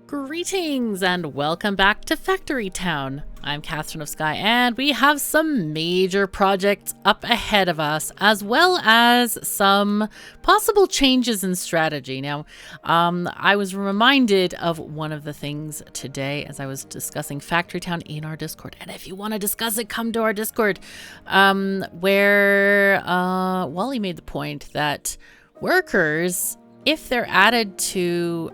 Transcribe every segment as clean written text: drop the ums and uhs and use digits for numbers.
Greetings and welcome back to Factory Town. I'm KatherineOfSky and we have some major projects up ahead of us, as well as some possible changes in strategy. Now, I was reminded of one of the things today as I was discussing Factory Town in our Discord. And if you want to discuss it, come to our Discord, where Wally made the point that workers, if they're added to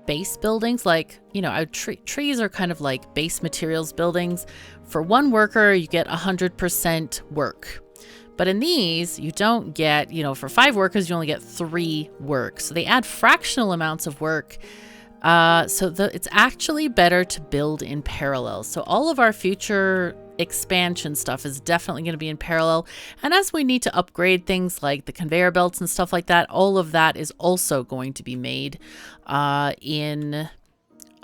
base buildings, like, you know, trees are kind of like base materials buildings. For one worker, you get 100% work. But in these, you don't get, for 5 workers, you only get 3 work. So they add fractional amounts of work. It's actually better to build in parallel. So all of our future expansion stuff is definitely going to be in parallel. And as we need to upgrade things like the conveyor belts and stuff like that, all of that is also going to be made in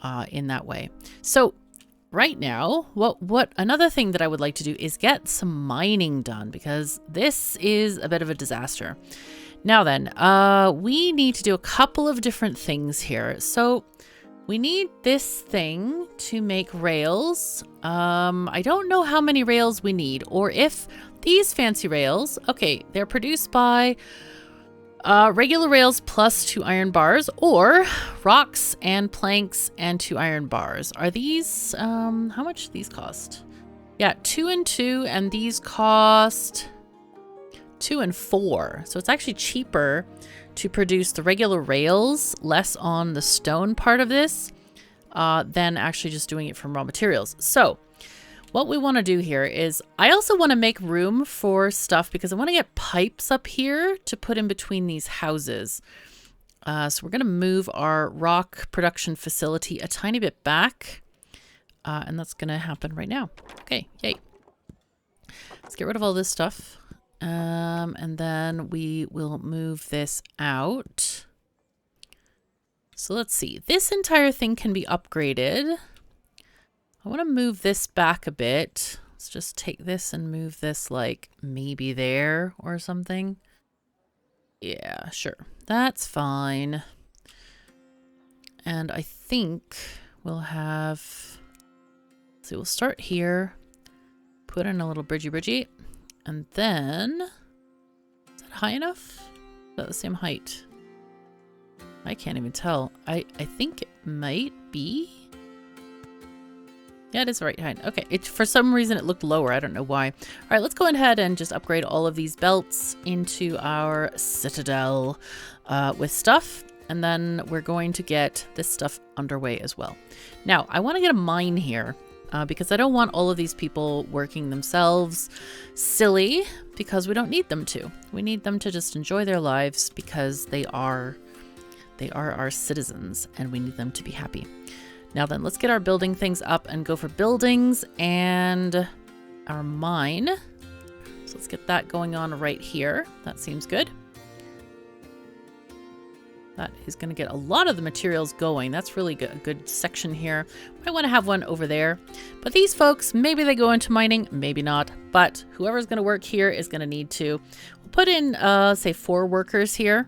that way. So right now, what another thing that I would like to do is get some mining done, because this is a bit of a disaster. Now then, we need to do a couple of different things here. So we need this thing to make rails. I don't know how many rails we need, or if these fancy rails, okay, they're produced by regular rails plus 2 iron bars, or rocks and planks and 2 iron bars. Are these, how much do these cost? Yeah, 2 and 2, and these cost 2 and 4. So it's actually cheaper to produce the regular rails, less on the stone part of this, than actually just doing it from raw materials. So what we want to do here is, I also want to make room for stuff, because I want to get pipes up here to put in between these houses. So we're going to move our rock production facility a tiny bit back, and that's going to happen right now. Okay, yay. Let's get rid of all this stuff. And then we will move this out. So let's see. This entire thing can be upgraded. I want to move this back a bit. Let's just take this and move this like maybe there or something. Yeah, sure. That's fine. And I think we'll have... So we'll start here. Put in a little bridgey. And then, is that high enough? Is that the same height? I can't even tell. I think it might be. Yeah, it is the right height. Okay, for some reason it looked lower. I don't know why. All right, let's go ahead and just upgrade all of these belts into our citadel with stuff. And then we're going to get this stuff underway as well. Now, I want to get a mine here. Because I don't want all of these people working themselves silly, because we don't need them to. We need them to just enjoy their lives, because they are our citizens and we need them to be happy. Now then, let's get our building things up and go for buildings and our mine. So let's get that going on right here. That seems good. That is going to get a lot of the materials going. That's really good, a good section here. I want to have one over there. But these folks, maybe they go into mining, maybe not. But whoever's going to work here is going to need to. We'll put in, say, 4 workers here.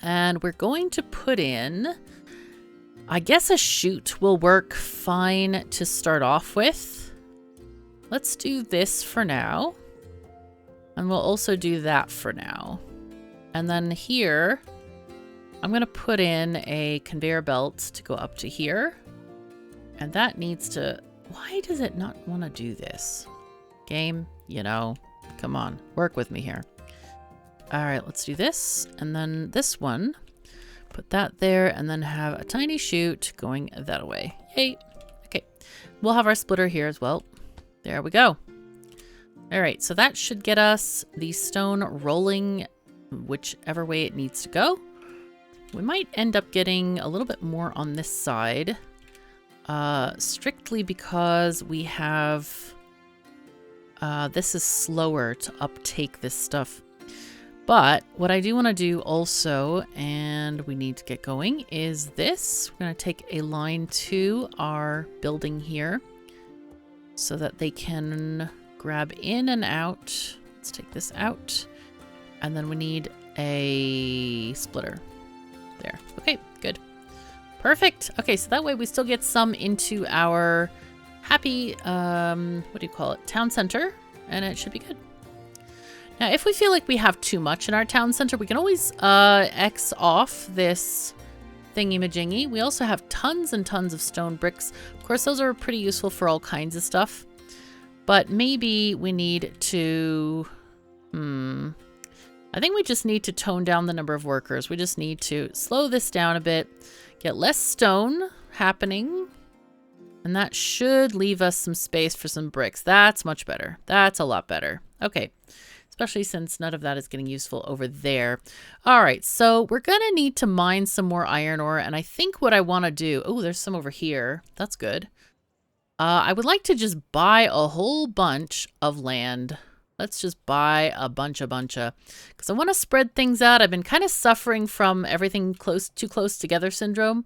And we're going to put in, I guess a chute will work fine to start off with. Let's do this for now. And we'll also do that for now. And then here... I'm going to put in a conveyor belt to go up to here. And that needs to... Why does it not want to do this? Game, come on, work with me here. All right, let's do this. And then this one, put that there, and then have a tiny chute going that way. Yay. Okay, we'll have our splitter here as well. There we go. All right, so that should get us the stone rolling whichever way it needs to go. We might end up getting a little bit more on this side, strictly because we have, this is slower to uptake this stuff. But what I do want to do also, and we need to get going, is this. We're going to take a line to our building here so that they can grab in and out. Let's take this out. And then we need a splitter. There. Okay, good. Perfect. Okay, so that way we still get some into our happy, what do you call it? Town center, and it should be good. Now, if we feel like we have too much in our town center, we can always X off this thingy-majingy. We also have tons and tons of stone bricks. Of course, those are pretty useful for all kinds of stuff. But maybe we need to... I think we just need to tone down the number of workers. We just need to slow this down a bit, get less stone happening, and that should leave us some space for some bricks. That's much better. That's a lot better. Okay. Especially since none of that is getting useful over there. All right, so we're going to need to mine some more iron ore, and I think what I want to do... Oh, there's some over here. That's good. I would like to just buy a whole bunch of land. Let's just buy a bunch, because I want to spread things out. I've been kind of suffering from everything too close together syndrome,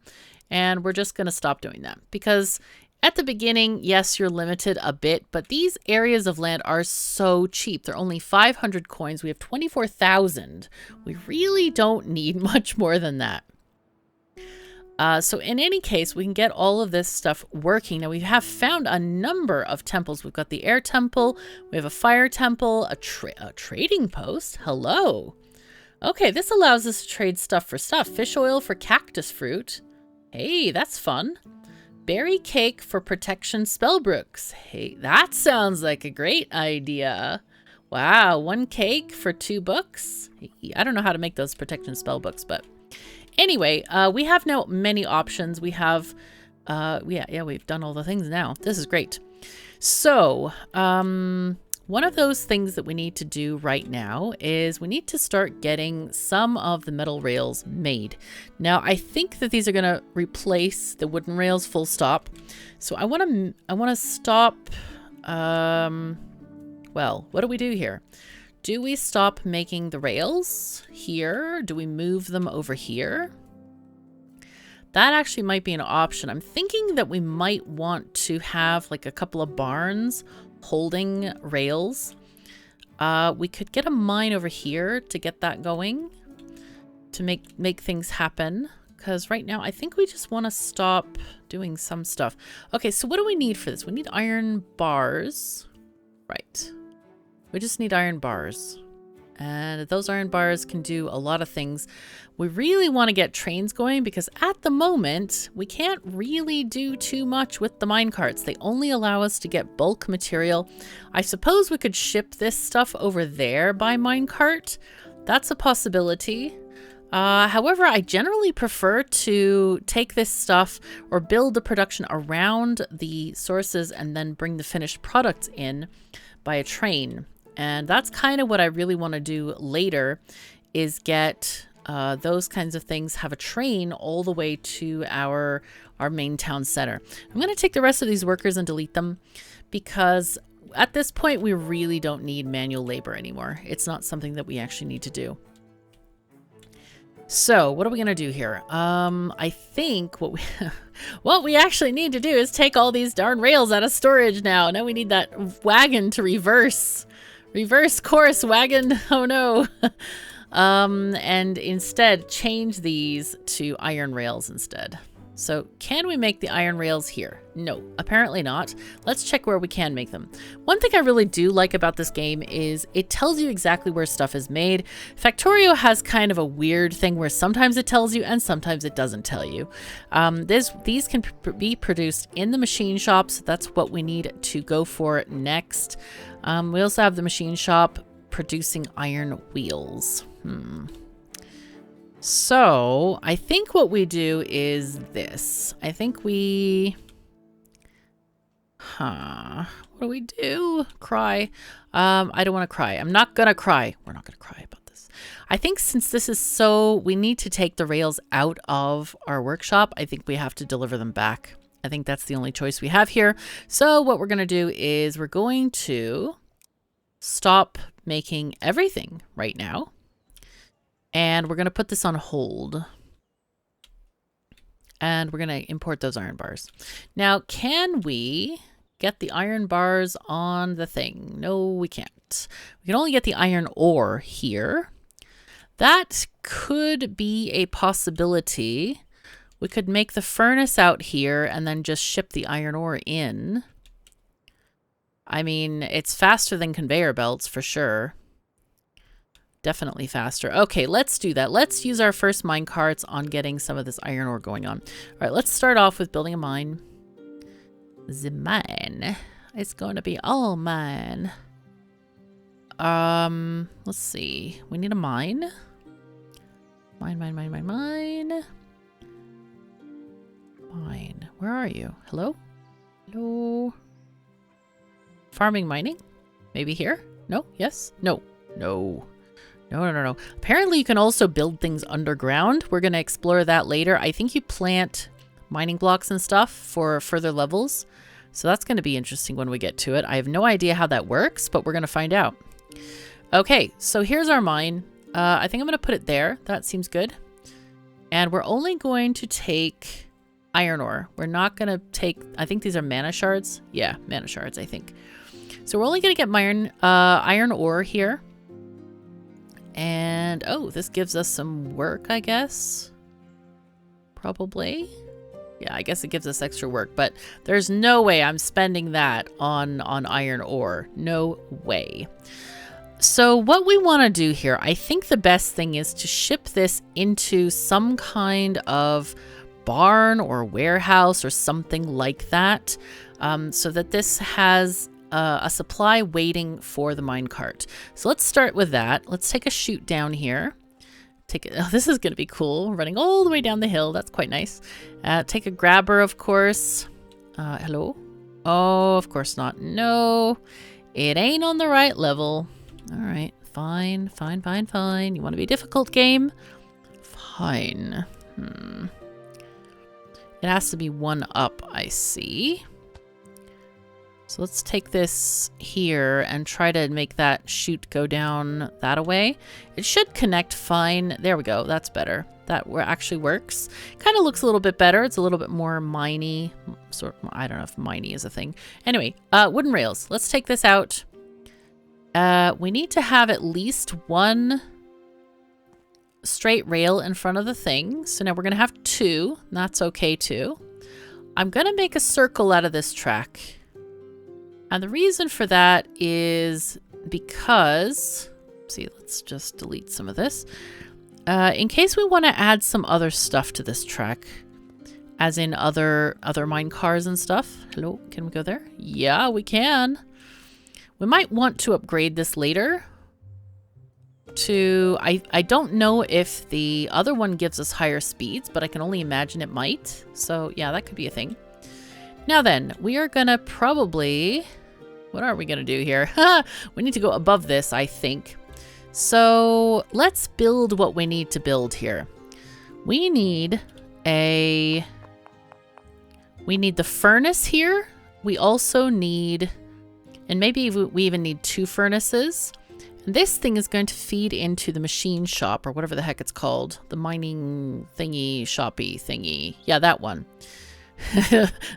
and we're just going to stop doing that because... At the beginning, yes, you're limited a bit, but these areas of land are so cheap. They're only 500 coins. We have 24,000. We really don't need much more than that. So in any case, we can get all of this stuff working. Now, we have found a number of temples. We've got the air temple. We have a fire temple, a trading post. Hello. Okay, this allows us to trade stuff for stuff. Fish oil for cactus fruit. Hey, that's fun. Berry cake for protection spellbooks. Hey, that sounds like a great idea. Wow, 1 cake for 2 books. Hey, I don't know how to make those protection spellbooks, but anyway, we have now many options. We have, yeah, we've done all the things now. This is great. So, one of those things that we need to do right now is we need to start getting some of the metal rails made. Now, I think that these are going to replace the wooden rails full stop. So I want to stop, well, what do we do here? Do we stop making the rails here? Do we move them over here? That actually might be an option. I'm thinking that we might want to have like a couple of barns holding rails. We could get a mine over here to get that going, to make things happen, because right now I think we just want to stop doing some stuff. Okay, so what do we need for this? We need iron bars. Right. We just need iron bars. And those iron bars can do a lot of things. We really want to get trains going because at the moment, we can't really do too much with the minecarts. They only allow us to get bulk material. I suppose we could ship this stuff over there by minecart. That's a possibility. However, I generally prefer to take this stuff or build the production around the sources and then bring the finished products in by a train. And that's kind of what I really want to do later, is get those kinds of things, have a train all the way to our main town center. I'm going to take the rest of these workers and delete them because at this point we really don't need manual labor anymore. It's not something that we actually need to do. So what are we going to do here? I think what we actually need to do is take all these darn rails out of storage now. Now we need that wagon to reverse course wagon. Oh no. And instead change these to iron rails instead. So can we make the iron rails here? No, apparently not. Let's check where we can make them. One thing I really do like about this game is it tells you exactly where stuff is made. Factorio has kind of a weird thing where sometimes it tells you and sometimes it doesn't tell you. These can be produced in the machine shop, so that's what we need to go for next. We also have the machine shop producing iron wheels. So I think what we do is this. I think we... What do we do? Cry. I don't want to cry. I'm not going to cry. We're not going to cry about this. I think since this is so... We need to take the rails out of our workshop. I think we have to deliver them back. I think that's the only choice we have here. So what we're going to do is we're going to stop making everything right now. And we're going to put this on hold. And we're going to import those iron bars. Now, can we get the iron bars on the thing? No, we can't. We can only get the iron ore here. That could be a possibility We could make the furnace out here and then just ship the iron ore in. I mean, it's faster than conveyor belts for sure. Definitely faster. Okay, let's do that. Let's use our first mine carts on getting some of this iron ore going on. All right, let's start off with building a mine. The mine. It's going to be all mine. Let's see. We need a mine. Mine. Where are you? Hello? Hello? Farming, mining? Maybe here? No? Yes? No. No. No. Apparently you can also build things underground. We're going to explore that later. I think you plant mining blocks and stuff for further levels. So that's going to be interesting when we get to it. I have no idea how that works, but we're going to find out. Okay, so here's our mine. I think I'm going to put it there. That seems good. And we're only going to take iron ore. We're not going to take, I think these are mana shards. Yeah, mana shards, I think. So we're only going to get iron ore here. And, oh, this gives us some work, I guess. Probably. Yeah, I guess it gives us extra work, but there's no way I'm spending that on iron ore. No way. So what we want to do here, I think the best thing is to ship this into some kind of barn or warehouse or something like that, so that this has a supply waiting for the minecart. So let's start with that. Let's take a chute down here. Oh, this is going to be cool. Running all the way down the hill. That's quite nice. Take a grabber, of course. Hello? Oh, of course not. No, it ain't on the right level. All right. Fine. You want to be difficult, game? Fine. It has to be one up, I see. So let's take this here and try to make that chute go down that way. It should connect fine. There we go. That's better. That actually works. Kind of looks a little bit better. It's a little bit more miney. I don't know if miney is a thing. Anyway, wooden rails. Let's take this out. We need to have at least one straight rail in front of the thing. So now we're going to have two. That's okay too. I'm going to make a circle out of this track. And the reason for that is because, see, let's just delete some of this. In case we want to add some other stuff to this track, as in other mine cars and stuff. Hello, can we go there? Yeah, we can. We might want to upgrade this later to, I don't know if the other one gives us higher speeds, but I can only imagine it might. So yeah, that could be a thing. Now then, we are gonna probably, what are we gonna do here? We need to go above this, I think. So let's build what we need to build here. We need the furnace here. We also need, and maybe we even need two furnaces. And this thing is going to feed into the machine shop or whatever the heck it's called. The mining thingy, shoppy thingy. Yeah, that one.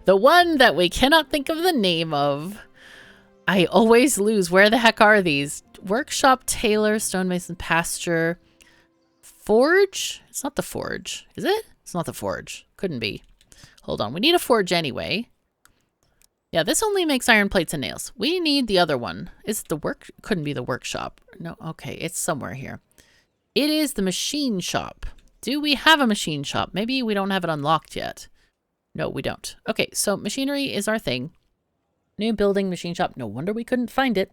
The one that we cannot think of the name of. I always lose. Where the heck are these? Workshop, tailor, stonemason, pasture, forge? It's not the forge, is it? It's not the forge. Couldn't be. Hold on. We need a forge anyway. Yeah, this only makes iron plates and nails. We need the other one. Is it the work? Couldn't be the workshop. No, okay. It's somewhere here. It is the machine shop. Do we have a machine shop? Maybe we don't have it unlocked yet. No, we don't. Okay, so machinery is our thing. New building, machine shop. No wonder we couldn't find it.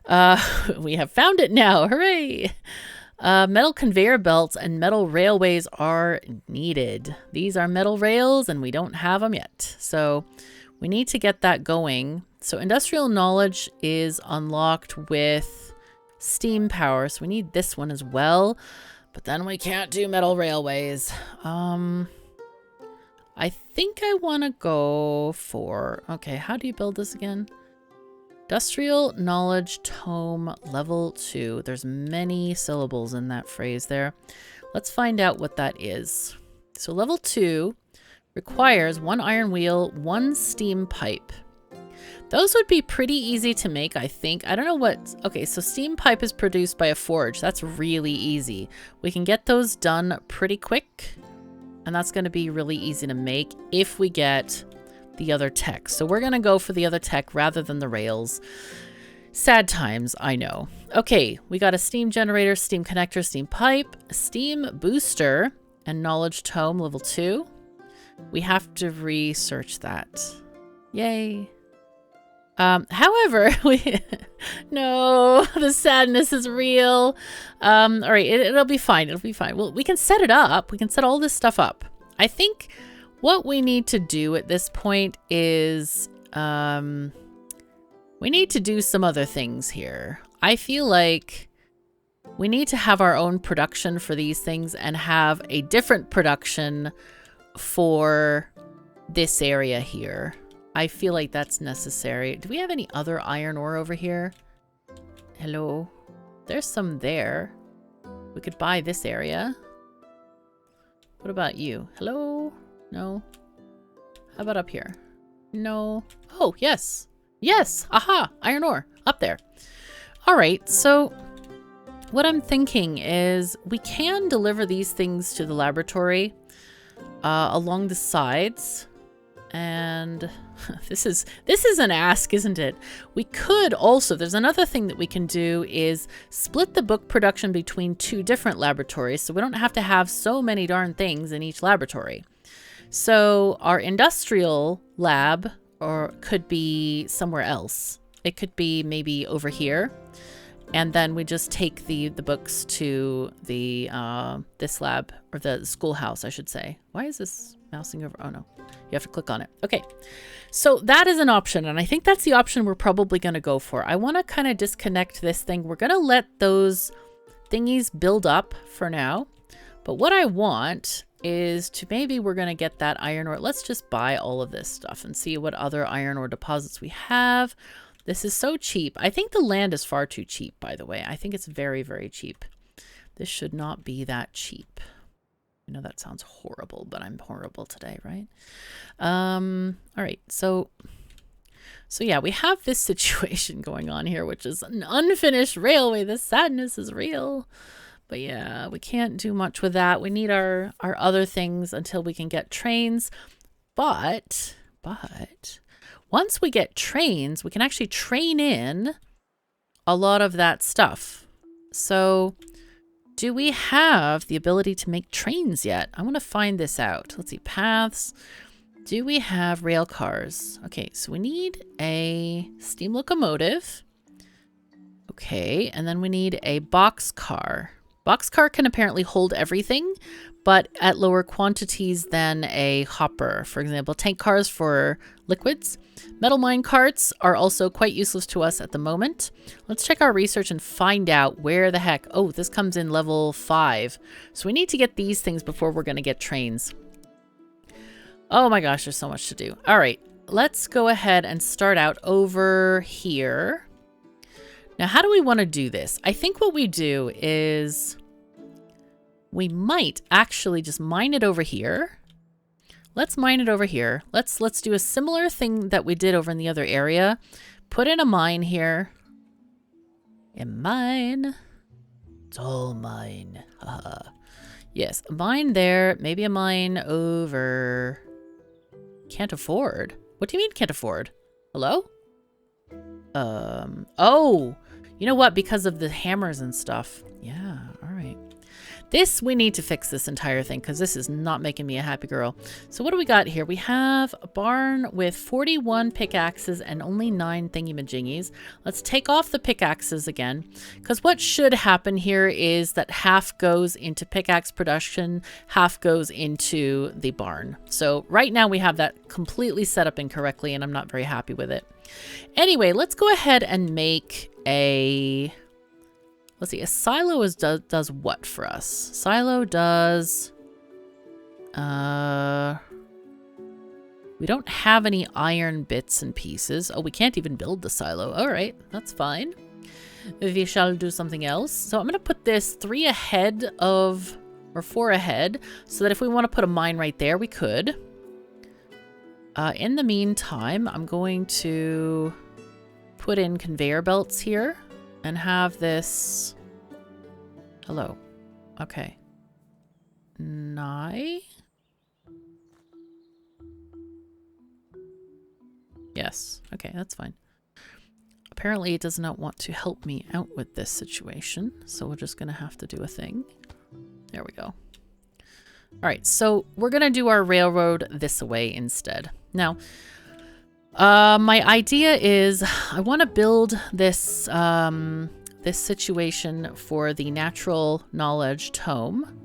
We have found it now. Hooray! Metal conveyor belts and metal railways are needed. These are metal rails and we don't have them yet. So we need to get that going. So industrial knowledge is unlocked with steam power. So we need this one as well. But then we can't do metal railways. I think I want to go for, okay, how do you build this again? Industrial knowledge tome level 2. There's many syllables in that phrase there. Let's find out what that is. So level 2 requires 1 iron wheel, 1 steam pipe. Those would be pretty easy to make, I think. I don't know what, okay, so steam pipe is produced by a forge. That's really easy. We can get those done pretty quick. And that's going to be really easy to make if we get the other tech. So we're going to go for the other tech rather than the rails. Sad times, I know. Okay, we got a steam generator, steam connector, steam pipe, steam booster, and knowledge tome level 2. We have to research that. Yay. However, no, the sadness is real. All right, it'll be fine. It'll be fine. Well, we can set it up. We can set all this stuff up. I think what we need to do at this point is, we need to do some other things here. I feel like we need to have our own production for these things and have a different production for this area here. I feel like that's necessary. Do we have any other iron ore over here? Hello? There's some there. We could buy this area. What about you? Hello? No? How about up here? No. Oh, yes. Yes. Aha. Iron ore. Up there. All right. So what I'm thinking is we can deliver these things to the laboratory along the sides. And this is an ask, isn't it? We could also, there's another thing that we can do is split the book production between 2 different laboratories, so we don't have to have so many darn things in each laboratory. So our industrial lab could be somewhere else. It could be maybe over here. And then we just take the books to the this lab, or the schoolhouse, I should say. Why is this mousing over? Oh no, you have to click on it. Okay, so that is an option, and I think that's the option we're probably going to go for. I want to kind of disconnect this thing. We're going to let those thingies build up for now, but what I want is to, maybe we're going to get that iron ore. Let's just buy all of this stuff and see what other iron ore deposits we have. This is so cheap. I think the land is far too cheap, by the way. I think it's very, very cheap. This should not be that cheap. I know that sounds horrible, but I'm horrible today, right? All right, so yeah, we have this situation going on here, which is an unfinished railway. The sadness is real. But yeah, we can't do much with that. We need our other things until we can get trains. But once we get trains, we can actually train in a lot of that stuff. So do we have the ability to make trains yet? I want to find this out. Let's see, paths. Do we have rail cars? Okay, so we need a steam locomotive. Okay, and then we need a box car. Box car can apparently hold everything, but at lower quantities than a hopper. For example, tank cars for liquids. Metal mine carts are also quite useless to us at the moment. Let's check our research and find out where the heck. Oh, this comes in level 5. So we need to get these things before we're going to get trains. Oh my gosh, there's so much to do. All right, let's go ahead and start out over here. Now, how do we want to do this? I think what we do is we might actually just mine it over here. Let's mine it over here. Let's do a similar thing that we did over in the other area. Put in a mine here. A mine. It's all mine. Yes, a mine there. Maybe a mine over. Can't afford. What do you mean can't afford? Hello? Oh, you know what? Because of the hammers and stuff. Yeah, all right. We need to fix this entire thing because this is not making me a happy girl. So what do we got here? We have a barn with 41 pickaxes and only 9 thingy-majingies. Let's take off the pickaxes again, because what should happen here is that half goes into pickaxe production, half goes into the barn. So right now we have that completely set up incorrectly, and I'm not very happy with it. Anyway, let's go ahead and make a... Let's see, a silo does what for us? Silo does... we don't have any iron bits and pieces. Oh, we can't even build the silo. All right, that's fine. We shall do something else. So I'm going to put this 3 ahead of... or 4 ahead, so that if we want to put a mine right there, we could. In the meantime, I'm going to put in conveyor belts here. And have this... Hello. Okay. Yes. Okay, that's fine. Apparently it does not want to help me out with this situation, so we're just going to have to do a thing. There we go. All right, so we're going to do our railroad this way instead. Now, my idea is I want to build this, this situation for the natural knowledge tome.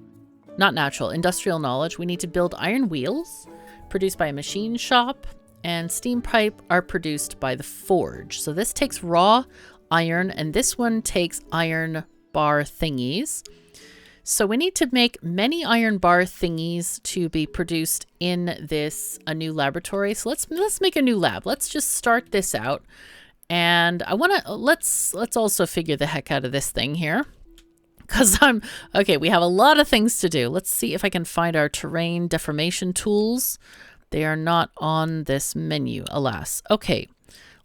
Not natural, industrial knowledge. We need to build iron wheels produced by a machine shop, and steam pipe are produced by the forge. So this takes raw iron, and this one takes iron bar thingies. So we need to make many iron bar thingies to be produced in this a new laboratory. So let's make a new lab. Let's just start this out, and I want to let's also figure the heck out of this thing here, because okay. We have a lot of things to do. Let's see if I can find our terrain deformation tools. They are not on this menu, alas. Okay,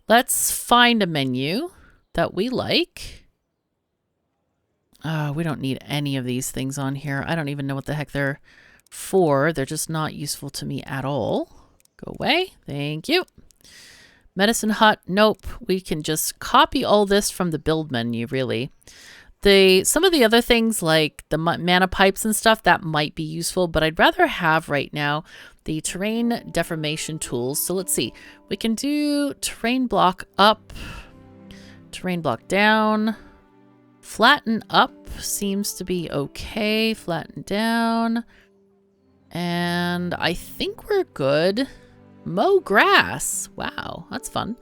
let's find a menu that we like. We don't need any of these things on here. I don't even know what the heck they're for. They're just not useful to me at all. Go away. Thank you. Medicine hut. Nope. We can just copy all this from the build menu, really. Some of the other things like the mana pipes and stuff, that might be useful, but I'd rather have right now the terrain deformation tools. So let's see. We can do terrain block up, terrain block down, flatten up seems to be okay, flatten down, and I think we're good. Mow grass. Wow, that's fun.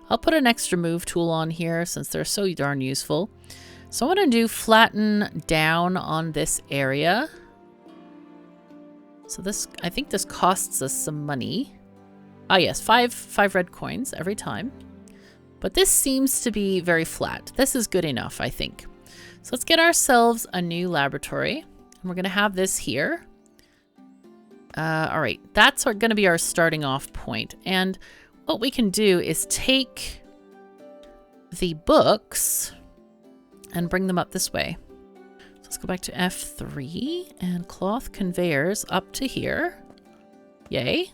I'll put an extra move tool on here since they're so darn useful. So I'm going to do flatten down on this area. So this, I think this costs us some money. Ah, yes, five red coins every time. But this seems to be very flat. This is good enough, I think. So let's get ourselves a new laboratory. And we're going to have this here. All right, that's going to be our starting off point. And what we can do is take the books and bring them up this way. So let's go back to F3 and cloth conveyors up to here. Yay.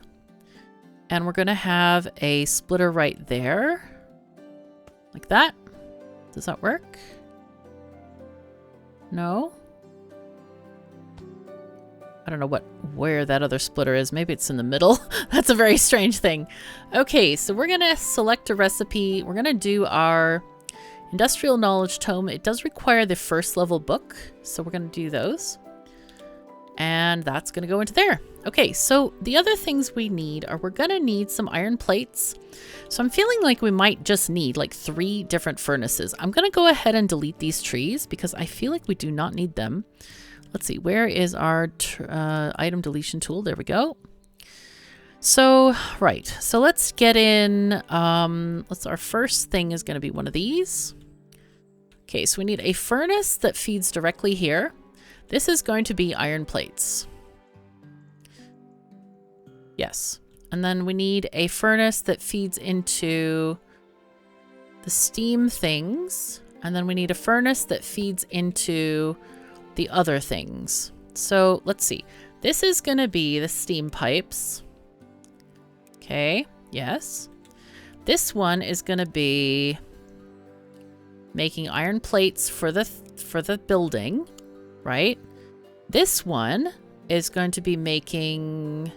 And we're going to have a splitter right there. Like that. Does that work? No? I don't know where that other splitter is. Maybe it's in the middle. That's a very strange thing. Okay, so we're going to select a recipe. We're going to do our industrial knowledge tome. It does require the first level book, so we're going to do those. And that's going to go into there. Okay, so the other things we need are we're going to need some iron plates. So I'm feeling like we might just need like 3 different furnaces. I'm going to go ahead and delete these trees because I feel like we do not need them. Let's see, where is our item deletion tool? There we go. So, right, so let's get in, our first thing is going to be one of these. Okay, so we need a furnace that feeds directly here. This is going to be iron plates. Yes. And then we need a furnace that feeds into the steam things. And then we need a furnace that feeds into the other things. So let's see. This is going to be the steam pipes. Okay, yes. This one is going to be making iron plates for the building, right? This one is going to be making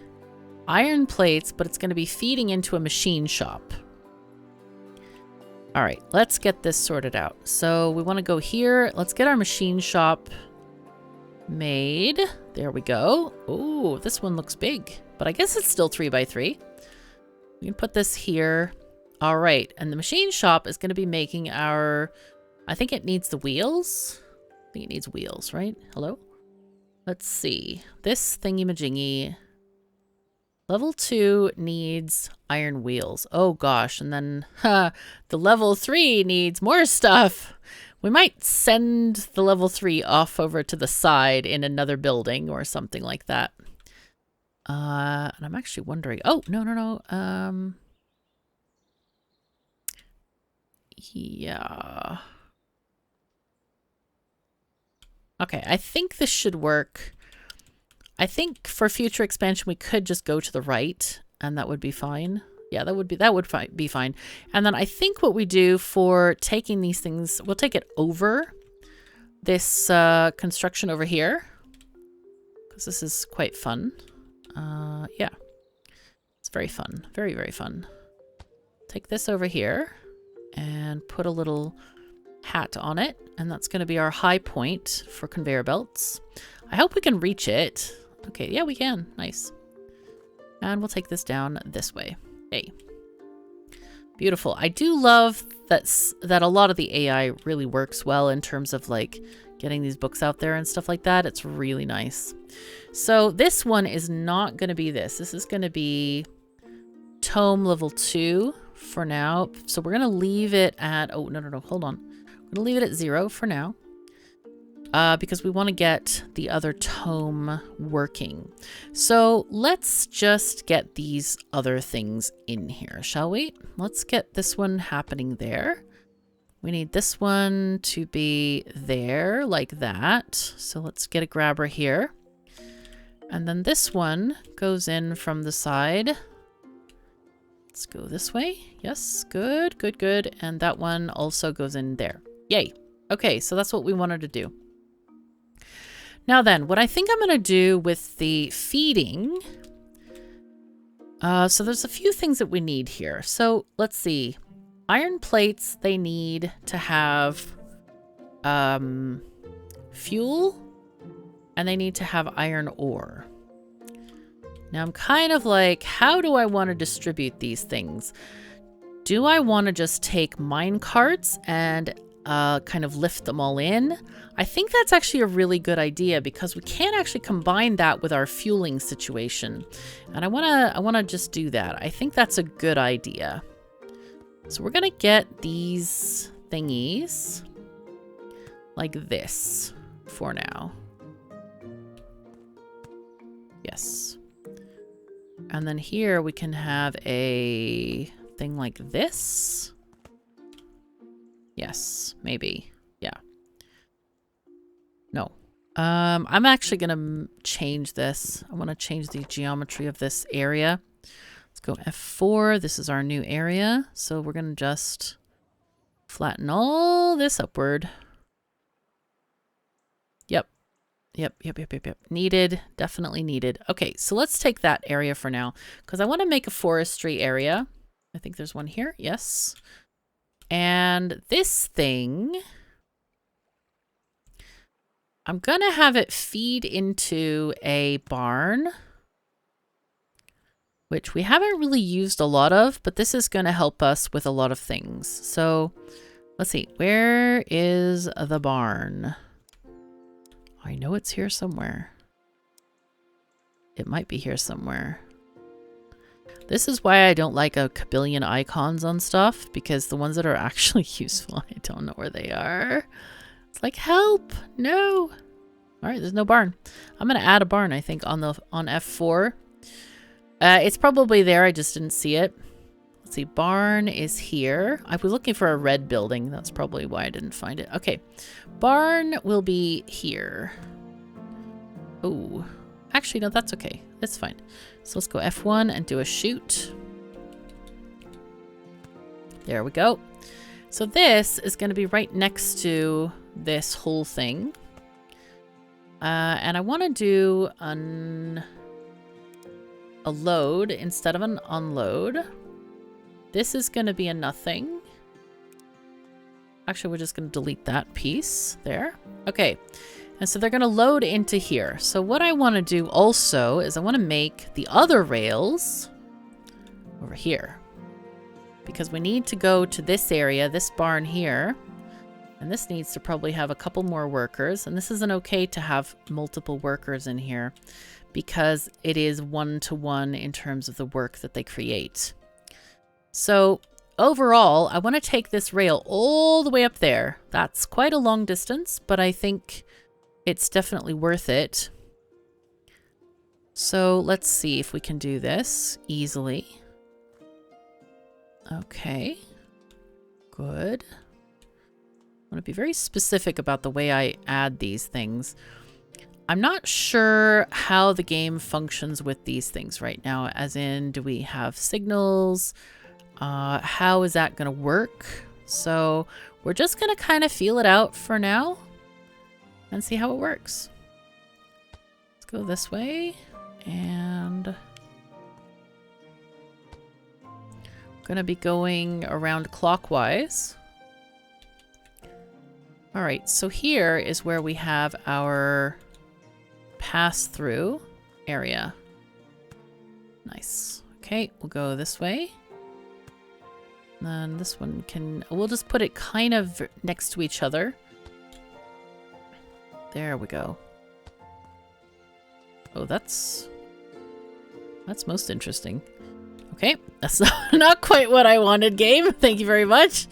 iron plates, but it's going to be feeding into a machine shop. All right, let's get this sorted out. So we want to go here. Let's get our machine shop made. There we go. Oh, this one looks big, but I guess it's still 3 by 3. We can put this here. All right, and the machine shop is going to be making our, I think it needs the wheels. I think it needs wheels, right? Hello? Let's see. This thingy-majingy. Level 2 needs iron wheels. Oh gosh, and then the level 3 needs more stuff. We might send the level 3 off over to the side in another building or something like that. And I'm actually wondering, oh, no. Yeah. Okay, I think this should work. I think for future expansion, we could just go to the right and that would be fine. Yeah, that would be fine. And then I think what we do for taking these things, we'll take it over this construction over here, because this is quite fun. Yeah, it's very fun. Very, very fun. Take this over here and put a little hat on it, and that's going to be our high point for conveyor belts. I hope we can reach it. Okay, yeah, we can. Nice. And we'll take this down this way. Hey. Beautiful. I do love that a lot of the AI really works well in terms of like getting these books out there and stuff like that. It's really nice. So this one is not going to be this. This is going to be tome level 2 for now. So we're going to leave it at, oh, no, hold on. We're going to leave it at 0 for now. Because we want to get the other tome working. So let's just get these other things in here, shall we? Let's get this one happening there. We need this one to be there, like that. So let's get a grabber here. And then this one goes in from the side. Let's go this way. Yes, good, good, good. And that one also goes in there. Yay. Okay, so that's what we wanted to do. Now then, what I think I'm going to do with the feeding, so there's a few things that we need here. So let's see. Iron plates, they need to have fuel, and they need to have iron ore. Now I'm kind of like, how do I want to distribute these things? Do I want to just take mine carts and kind of lift them all in? I think that's actually a really good idea because we can actually combine that with our fueling situation. And I want to just do that. I think that's a good idea. So we're going to get these thingies like this for now. Yes. And then here we can have a thing like this. Yes, maybe. Yeah. No. I'm actually going to change this. I want to change the geometry of this area. Let's go F4. This is our new area. So we're going to just flatten all this upward. Yep. Yep. Needed. Definitely needed. Okay, so let's take that area for now because I want to make a forestry area. I think there's one here. Yes. And this thing, I'm going to have it feed into a barn, which we haven't really used a lot of, but this is going to help us with a lot of things. So let's see, where is the barn? I know it's here somewhere. It might be here somewhere. This is why I don't like a kabillion icons on stuff, because the ones that are actually useful, I don't know where they are. It's like, help, no. All right, there's no barn. I'm going to add a barn, I think, on F4. It's probably there, I just didn't see it. Let's see, barn is here. I was looking for a red building. That's probably why I didn't find it. Okay, barn will be here. Oh, actually, no, that's okay. That's fine. So let's go F1 and do a chute. There we go. So this is going to be right next to this whole thing. And I want to do a load instead of an unload. This is going to be a nothing. Actually, we're just going to delete that piece there. Okay. And so they're going to load into here. So what I want to do also is I want to make the other rails over here. Because we need to go to this area, this barn here. And this needs to probably have a couple more workers. And this isn't okay to have multiple workers in here because it is one-to-one in terms of the work that they create. So overall, I want to take this rail all the way up there. That's quite a long distance, but I think it's definitely worth it. So let's see if we can do this easily. Okay, good. I want to be very specific about the way I add these things. I'm not sure how the game functions with these things right now, as in, do we have signals? How is that going to work? So we're just going to kind of feel it out for now and see how it works. Let's go this way, and I'm going to be going around clockwise. All right, so here is where we have our pass-through area. Nice. Okay, we'll go this way. And then this one we'll just put it kind of next to each other. There we go. Oh, that's most interesting. Okay, that's not quite what I wanted, game. Thank you very much.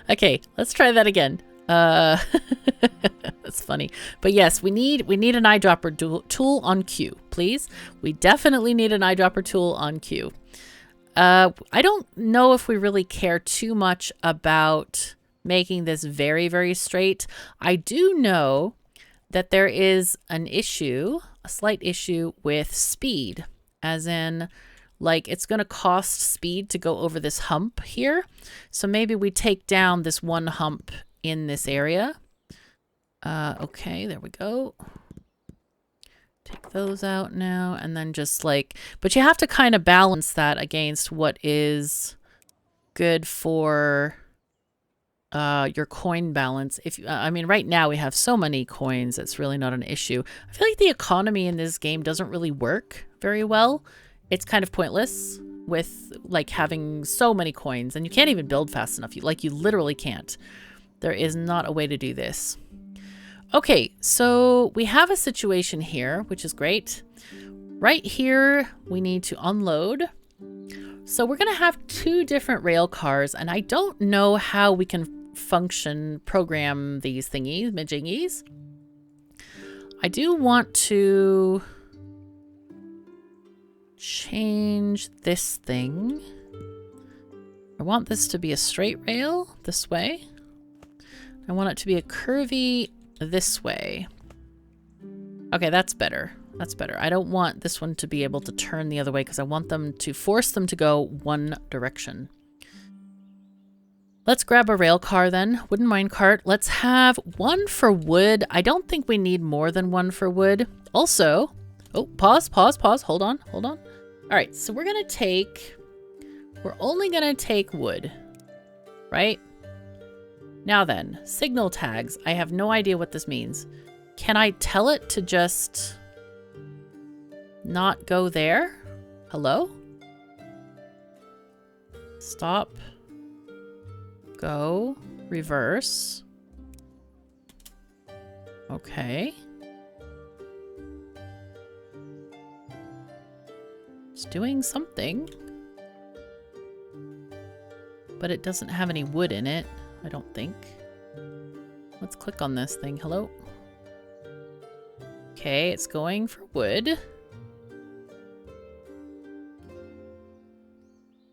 Okay, let's try that again. That's funny. But yes, we need an eyedropper tool on cue, please. We definitely need an eyedropper tool on cue. I don't know if we really care too much about making this very, very straight. I do know that there is an issue, a slight issue with speed, as in, like, it's going to cost speed to go over this hump here. So maybe we take down this one hump in this area. Okay, there we go. Take those out now, and then just like, but you have to kind of balance that against what is good for your coin balance. If I mean, right now we have so many coins, it's really not an issue. I feel like the economy in this game doesn't really work very well. It's kind of pointless with like having so many coins, and you can't even build fast enough. You literally can't. There is not a way to do this. Okay, so we have a situation here, which is great. Right here, we need to unload. So we're going to have two different rail cars, and I don't know how we can program these thingies, majingies. I do want to change this thing. I want this to be a straight rail this way. I want it to be a curvy this way. Okay, that's better. That's better. I don't want this one to be able to turn the other way because I want them to force them to go one direction. Let's grab a rail car then. Wooden minecart. Let's have one for wood. I don't think we need more than one for wood. Also, oh, pause. Hold on. All right, so we're only gonna take wood, right? Now then, signal tags. I have no idea what this means. Can I tell it to just not go there? Hello? Stop. Go. Reverse. Okay. It's doing something. But it doesn't have any wood in it, I don't think. Let's click on this thing. Hello? Okay, it's going for wood.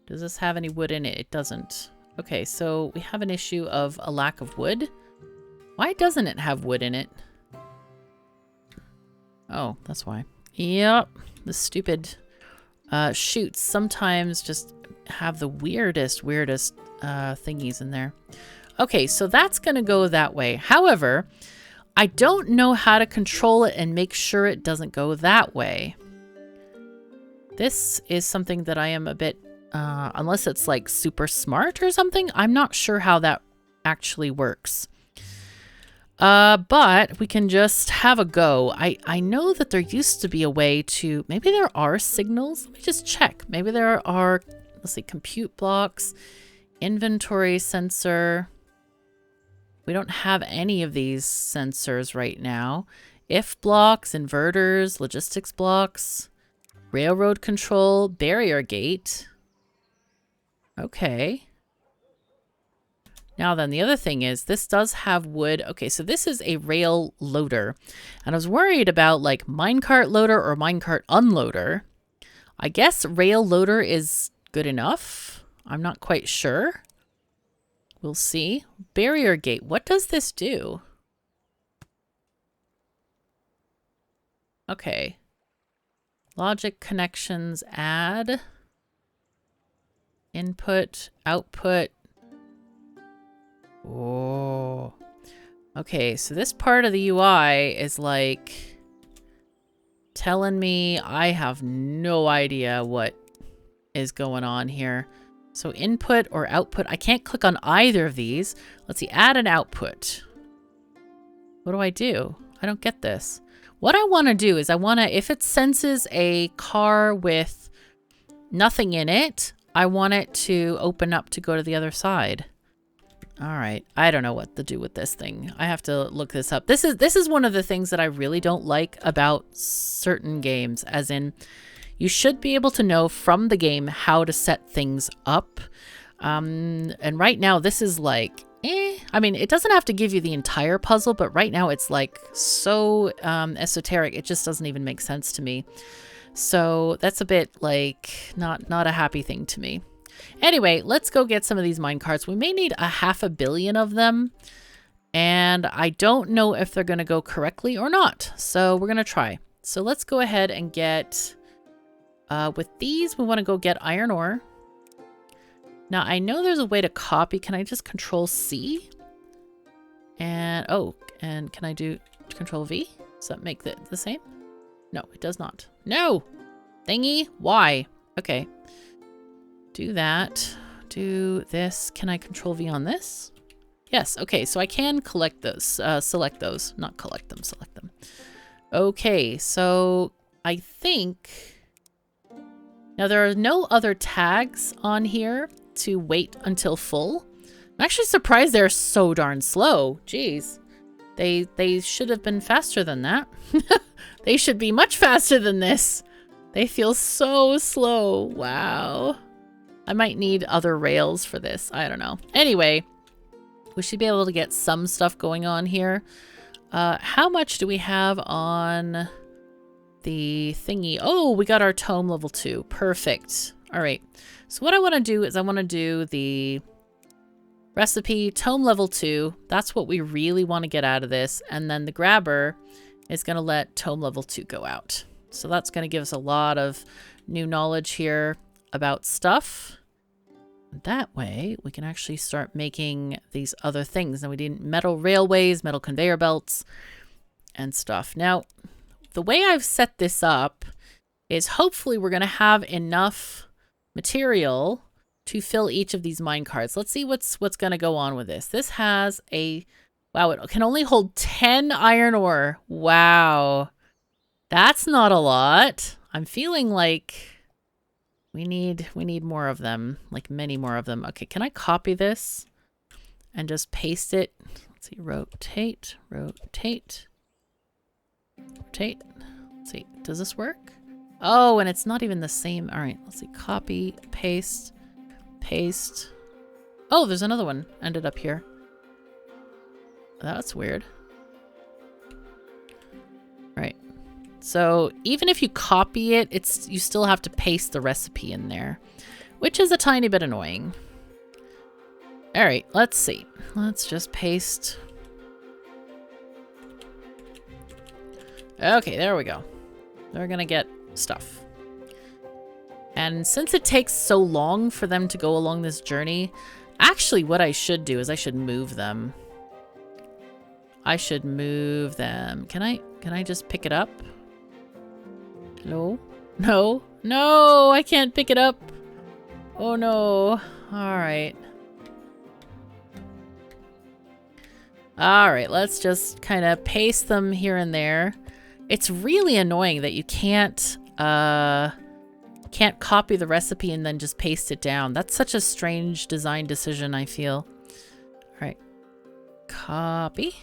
Does this have any wood in it? It doesn't. Okay, so we have an issue of a lack of wood. Why doesn't it have wood in it? Oh, that's why. Yep, the stupid chutes sometimes just have the weirdest thingies in there. Okay, so that's gonna go that way. However, I don't know how to control it and make sure it doesn't go that way. This is something that I am a bit, unless it's like super smart or something, I'm not sure how that actually works. But we can just have a go. I know that there used to be a way to, maybe there are signals. Let me just check. Maybe there are, let's see, compute blocks, inventory sensor. We don't have any of these sensors right now. If blocks, inverters, logistics blocks, railroad control, barrier gate. Okay. Now then, the other thing is this does have wood. Okay, so this is a rail loader. And I was worried about like minecart loader or minecart unloader. I guess rail loader is good enough. I'm not quite sure. We'll see. Barrier gate. What does this do? Okay. Logic connections, add. Input, output. Oh. Okay, so this part of the UI is like telling me I have no idea what is going on here. So input or output, I can't click on either of these. Let's see, add an output. What do I do? I don't get this. What I want to do is I want to, if it senses a car with nothing in it, I want it to open up to go to the other side. All right, I don't know what to do with this thing. I have to look this up. This is one of the things that I really don't like about certain games, as in you should be able to know from the game how to set things up. And right now this is like, I mean, it doesn't have to give you the entire puzzle, but right now it's like so esoteric, it just doesn't even make sense to me. So that's a bit like not a happy thing to me. Anyway, let's go get some of these minecarts. We may need 500 million of them, and I don't know if they're going to go correctly or not. So we're going to try. So let's go ahead and get, with these, we want to go get iron ore. Now, I know there's a way to copy. Can I just Control C? And, oh, and can I do Control V? Does that make it the same? No, it does not. No! Thingy, why? Okay. Do that. Do this. Can I Control V on this? Yes, okay, so I can collect those, select those. Not collect them, select them. Okay, so I think... Now there are no other tags on here to wait until full. I'm actually surprised they're so darn slow. Jeez. They should have been faster than that. They should be much faster than this. They feel so slow. Wow. I might need other rails for this. I don't know. Anyway, we should be able to get some stuff going on here. How much do we have on the thingy? Oh, we got our tome level 2. Perfect. All right. So what I want to do is I want to do the recipe tome level 2. That's what we really want to get out of this. And then the grabber is going to let tome level 2 go out. So that's going to give us a lot of new knowledge here about stuff. That way we can actually start making these other things. And we need metal railways, metal conveyor belts, and stuff. Now, the way I've set this up is hopefully we're going to have enough material to fill each of these minecarts. Let's see what's going to go on with this. This has a, wow, it can only hold 10 iron ore. Wow. That's not a lot. I'm feeling like we need more of them, like many more of them. Okay, can I copy this and just paste it? Let's see, rotate, rotate, rotate. Let's see, does this work? Oh, and it's not even the same. All right, let's see, copy, paste, paste. Oh, there's another one ended up here. That's weird. Right. So even if you copy it, you still have to paste the recipe in there, which is a tiny bit annoying. All right, let's see. Let's just paste. Okay, there we go. We're gonna get stuff. And since it takes so long for them to go along this journey, actually what I should do is I should move them. I should move them. Can I just pick it up? Hello? No? No, I can't pick it up. Oh no. Alright. Alright, let's just kind of paste them here and there. It's really annoying that you can't copy the recipe and then just paste it down. That's such a strange design decision, I feel. Alright. Copy.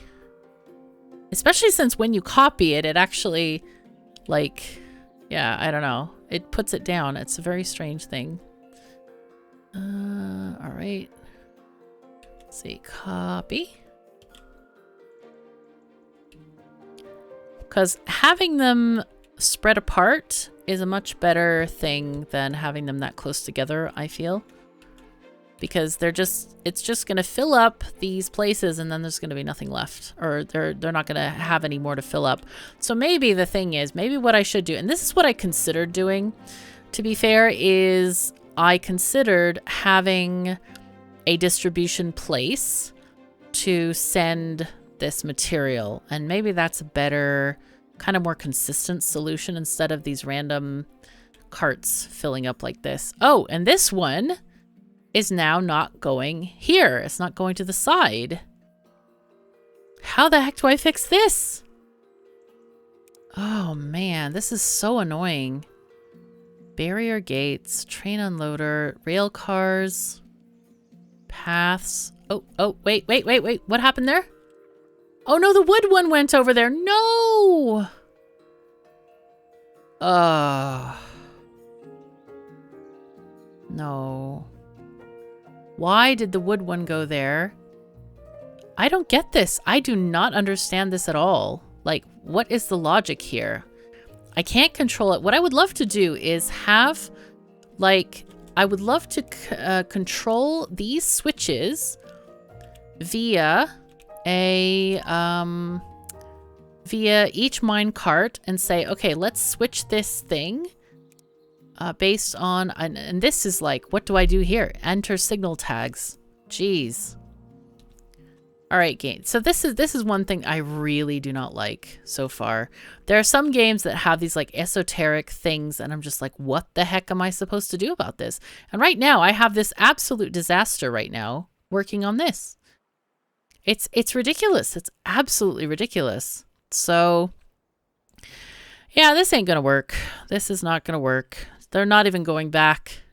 Especially since when you copy it, it actually, like... Yeah, I don't know. It puts it down. It's a very strange thing. All right. Let's see, copy. Because having them spread apart is a much better thing than having them that close together, I feel. because it's just going to fill up these places and then there's going to be nothing left, or they're not going to have any more to fill up. So maybe the thing is, maybe what I should do, and this is what I considered doing, to be fair, is I considered having a distribution place to send this material, and maybe that's a better, kind of more consistent solution instead of these random carts filling up like this. Oh, and this one is now not going here. It's not going to the side. How the heck do I fix this? Oh man, this is so annoying. Barrier gates, train unloader, rail cars, paths. Oh, wait. What happened there? Oh no, the wood one went over there. No! No. Why did the wood one go there? I don't get this. I do not understand this at all. Like, what is the logic here? I can't control it. What I would love to do is have, like, I would love to control these switches via a, via each mine cart and say, okay, let's switch this thing based on, and this is like, what do I do here? Enter signal tags. Jeez. All right, game. So this is one thing I really do not like so far. There are some games that have these like esoteric things and I'm just like, what the heck am I supposed to do about this? And right now I have this absolute disaster right now working on this. It's ridiculous. It's absolutely ridiculous. So yeah, this ain't gonna work. This is not gonna work. They're not even going back.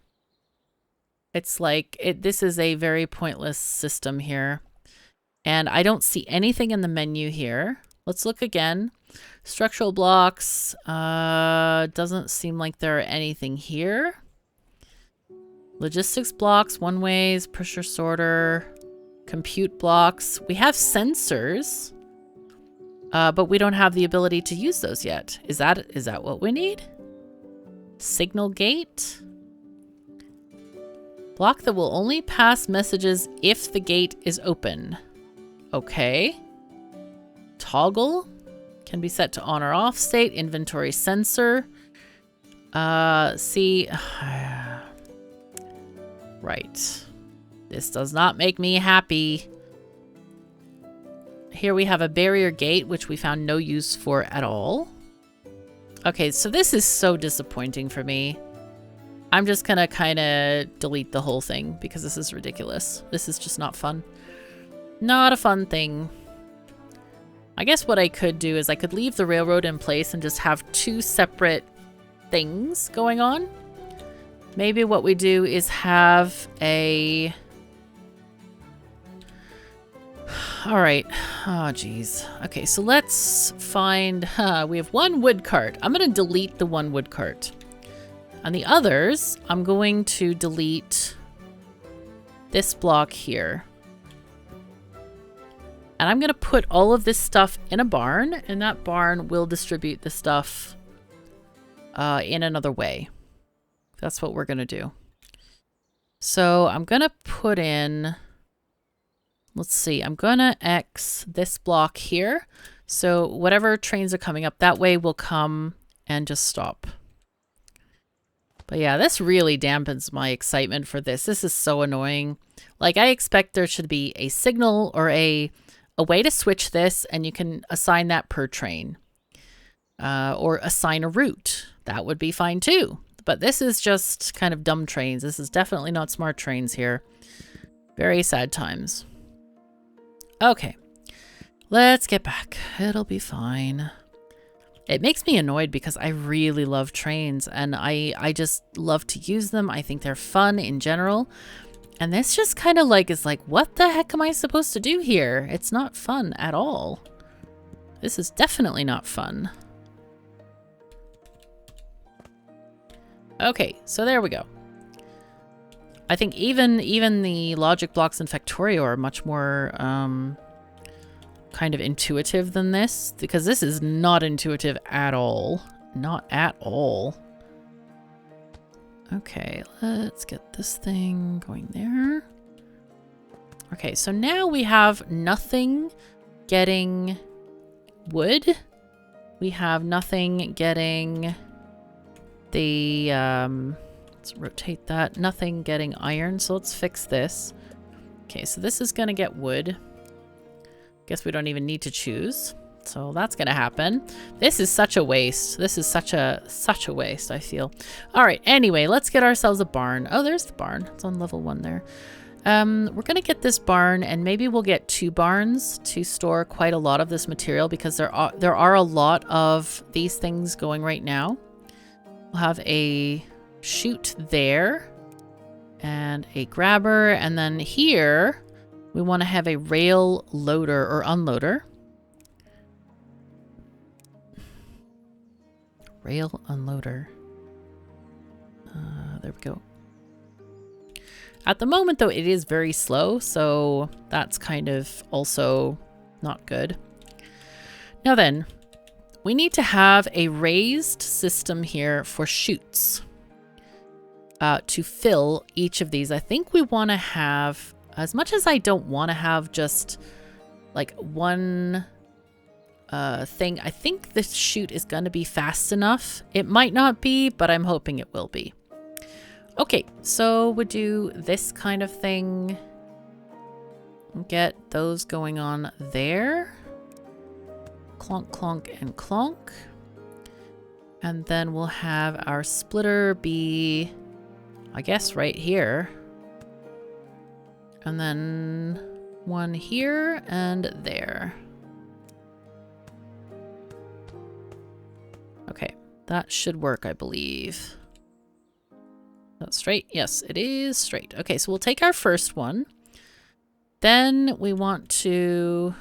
It's like, this is a very pointless system here. And I don't see anything in the menu here. Let's look again. Structural blocks. Doesn't seem like there are anything here. Logistics blocks, one-ways, pressure sorter, compute blocks. We have sensors, but we don't have the ability to use those yet. Is that what we need? Signal gate. Block that will only pass messages if the gate is open. Okay. Toggle can be set to on or off state. Inventory sensor. See. Right. This does not make me happy. Here we have a barrier gate, which we found no use for at all. Okay, so this is so disappointing for me. I'm just gonna kind of delete the whole thing because this is ridiculous. This is just not fun. Not a fun thing. I guess what I could do is I could leave the railroad in place and just have two separate things going on. Maybe what we do is have a... All right. Oh, geez. Okay, so let's find... we have one wood cart. I'm going to delete the one wood cart. On the others, I'm going to delete this block here. And I'm going to put all of this stuff in a barn, and that barn will distribute the stuff in another way. That's what we're going to do. So I'm going to put in, let's see, I'm going to X this block here. So whatever trains are coming up that way will come and just stop. But yeah, this really dampens my excitement for this. This is so annoying. Like, I expect there should be a signal or a way to switch this, and you can assign that per train. Or assign a route. That would be fine too. But this is just kind of dumb trains. This is definitely not smart trains here. Very sad times. Okay. Let's get back. It'll be fine. It makes me annoyed because I really love trains and I just love to use them. I think they're fun in general. And this just kind of like is like, what the heck am I supposed to do here? It's not fun at all. This is definitely not fun. Okay, so there we go. I think even the logic blocks in Factorio are much more kind of intuitive than this, because this is not intuitive at all. Not at all. Okay, let's get this thing going there. Okay, so now we have nothing getting wood. We have nothing getting the, let's rotate that. Nothing getting iron, so let's fix this. Okay, so this is gonna get wood. Guess we don't even need to choose. So that's gonna happen. This is such a waste. This is such a waste, I feel. All right, anyway, let's get ourselves a barn. Oh, there's the barn. It's on level 1 there. We're gonna get this barn, and maybe we'll get 2 barns to store quite a lot of this material, because there are a lot of these things going right now. We'll have a chute there and a grabber, and then here we want to have a rail loader or unloader. Rail unloader. There we go. At the moment, though, it is very slow, so that's kind of also not good. Now then, we need to have a raised system here for chutes to fill each of these. I think we want to have, as much as I don't want to have just like one thing, I think this chute is going to be fast enough. It might not be, but I'm hoping it will be. Okay, so we'll do this kind of thing. Get those going on there. Clonk, clonk, and clonk. And then we'll have our splitter be, I guess, right here. And then one here and there. Okay, that should work, I believe. That's straight? Yes, it is straight. Okay, so we'll take our first one. Then we want to...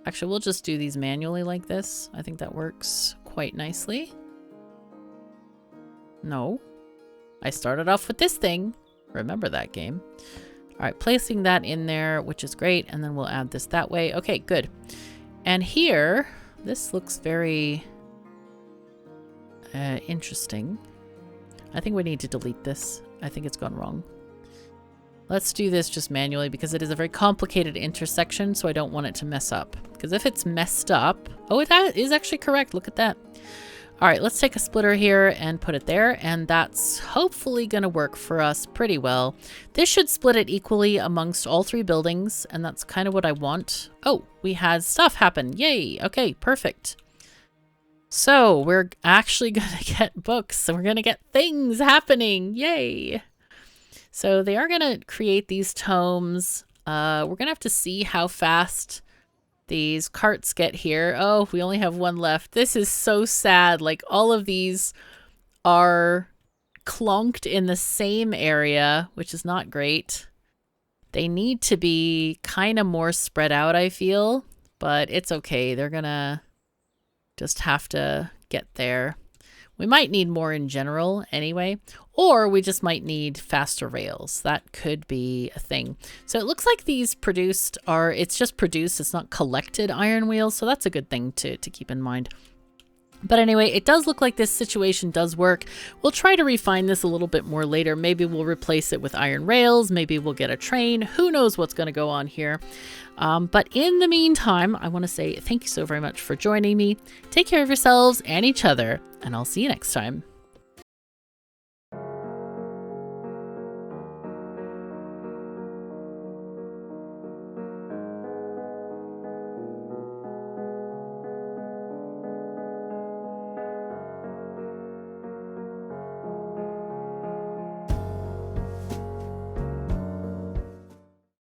Actually, we'll just do these manually like this. I think that works quite nicely. No. I started off with this thing. Remember that game. All right, placing that in there, which is great. And then we'll add this that way. Okay, good. And here, this looks very... interesting. I think we need to delete this. I think it's gone wrong. Let's do this just manually because it is a very complicated intersection, so I don't want it to mess up. Because if it's messed up... Oh, it is actually correct. Look at that. All right, let's take a splitter here and put it there, and that's hopefully going to work for us pretty well. This should split it equally amongst all 3 buildings, and that's kind of what I want. Oh, we had stuff happen. Yay. Okay, perfect. So we're actually going to get books, and we're going to get things happening. Yay. So they are going to create these tomes. We're going to have to see how fast these carts get here. Oh, we only have 1 left. This is so sad. Like, all of these are clonked in the same area, which is not great. They need to be kind of more spread out, I feel, but it's okay. They're going to just have to get there. We might need more in general anyway, or we just might need faster rails. That could be a thing. So it looks like these produced are, it's just produced, it's not collected iron wheels, so that's a good thing to keep in mind. But anyway, it does look like this situation does work. We'll try to refine this a little bit more later. Maybe we'll replace it with iron rails. Maybe we'll get a train. Who knows what's going to go on here. But in the meantime, I want to say thank you so very much for joining me. Take care of yourselves and each other, and I'll see you next time.